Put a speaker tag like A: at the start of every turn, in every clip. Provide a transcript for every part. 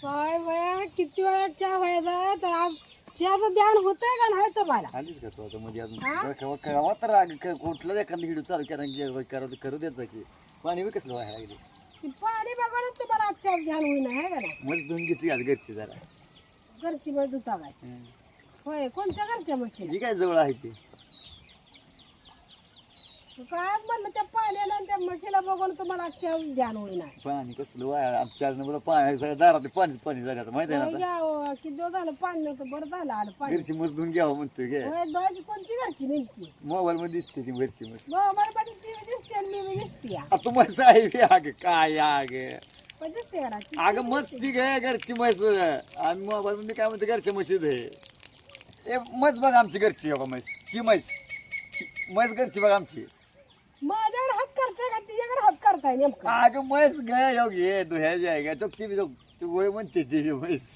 A: काय बाया किती वेळा चहा व्हायचा तर आज चहाचं ध्यान होतंय का नाही तुम्हाला?
B: आलीच का तू आता मध्ये अजून
A: हा?
B: कवा तर कुठलं एखादं व्हिडिओ चालू करू द्यायचं की पाणी बी कसलं व्हायला लागले
A: ती पाणी बघूनच तुम्हाला आज चहा ध्यान होईना आहे का नाही?
B: मग धुवून घेतली आज घरची जरा
A: घरची मग दुधा काय
B: हं.
A: होय कोणत्या घरच्या म्हशीला?
B: ही काय जवळ आहे ती
A: काय म्हणलं त्या पाण्याला आणि त्या म्हशीला बघून तुम्हाला आज चहा ध्यान होईना.
B: पाणी कसलं वाया आमच्या नंबर पाणी सगळं दारात पाणी पाणी झालं आता माहिती आहे ना
A: होय
B: आता
A: घ्या, किती दिवस झालं पाणी नव्हतं बरं झालं आलं पाणी.
B: घरची मस्त धुवून घ्यावं म्हणतोय गे
A: होय दोघी कोणची घरची नेमकी?
B: मोबाईल मध्ये दिसते ती घरची मस्त
A: बरोबर मध्ये ती दिसते आणि मी दिसते या.
B: आता मस्त आहे बी अगं काय अगं
A: पण दिसते का नाही?
B: अगं मस्ती गे घरची म्हैस आम्ही मोबाईल मध्ये काय म्हणतो घरच्या म्हशीत आहे मस्त बघ आमची घरची बघा म्हैस ही म्हैस घरची बघ आमची
A: माझ्याकडे हात करताय का तिच्याकडे हात करताय नेमकं?
B: अगं म्हैस गे योग्य धुह्याची आहे का तो ती वय म्हणते ती म्हैस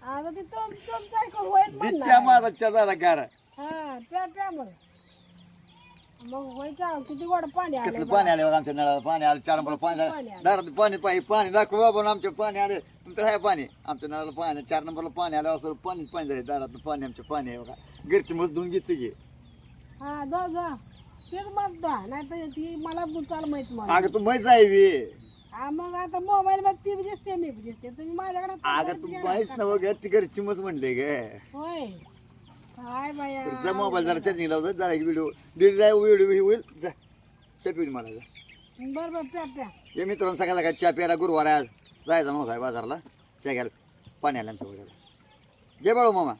A: आता ते तुमचं ऐकून होयच
B: तिच्या
A: म्हणणार.
B: माझा चला गारा
A: हा त्या मग होय का किती गोड पाणी आलं
B: कसलं पाणी आलं बघा आमच्या नळाला पाणी आलं 4 नंबर पाणी
A: पाणी आलं.
B: दारात पाणी दाखव बाबा आमच्या पाणी आलं तुमचं आहे पाणी आमच्या नळाला पाणी 4 नंबरला पाणी आलं असं पाणी झालं दारात पाणी आमचं पाणी आहे बघा घरची मस्त धुवून घेतली की
A: हा जा तेच म्हणता नाही तर ती मला दुचाल माहित मला.
B: अगं तू म्हैस आहे बी
A: हा मग आता मोबाईल मध्ये ती बी दिसते मी बी दिसते तुम्ही माझ्याकडे
B: अगं तू म्हैस ना बघ ती घरची मस्त म्हणले गे
A: होय काय बाया
B: जा मोबाईल जरा चार्जिंग लावतो जरा एक व्हिडिओ होईल जा चहा पिऊन मला जा
A: बरं प्या
B: ये मित्रांनो सकाळ सकाळ चहा प्यायला गुरुवार आहे आज जायचं नव्हतं आहे बाजारला चहा घ्यायला पाणी आलं आमच्या वगैरे जय बाळू मामा